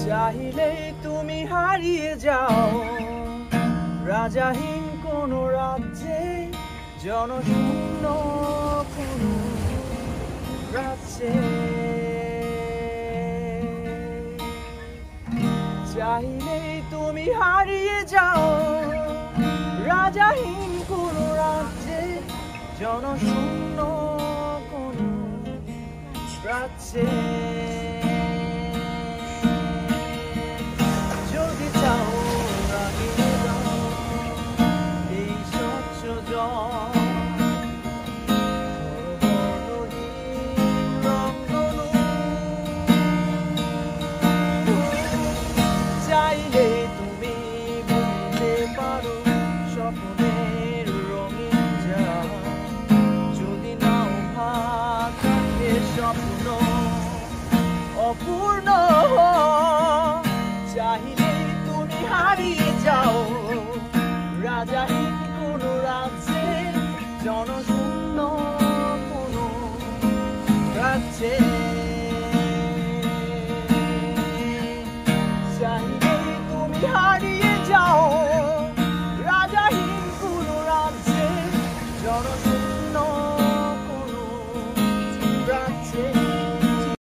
চাইলেই তুমি হারিয়ে যাও রাজাহীন কোনো রাজ্যে, জনশূন্য কোনো রাজ্যে। চাইলেই তুমি হারিয়ে যাও রাজাহীন কোনো রাজ্যে, জনশূন্য কোনো রাজ্যে। যদি চাও রাগিয়ে দাও এই স্বচ্ছ জল, চাইলে তুমি বলতে পারো স্বপ্নের রঙিন জাল, যদি নাও ভাগ থাকে স্বপ্ন অপূর্ণ। চাইলে তুমি হারিয়ে যাও রাজাহীন কোনো রাজ্যে, জনশূন্য কোনো রাজ্যে। চাইলে তুমি হারিয়ে যাও রাজাহীন কোনো রাজ্যে, জনশূন্য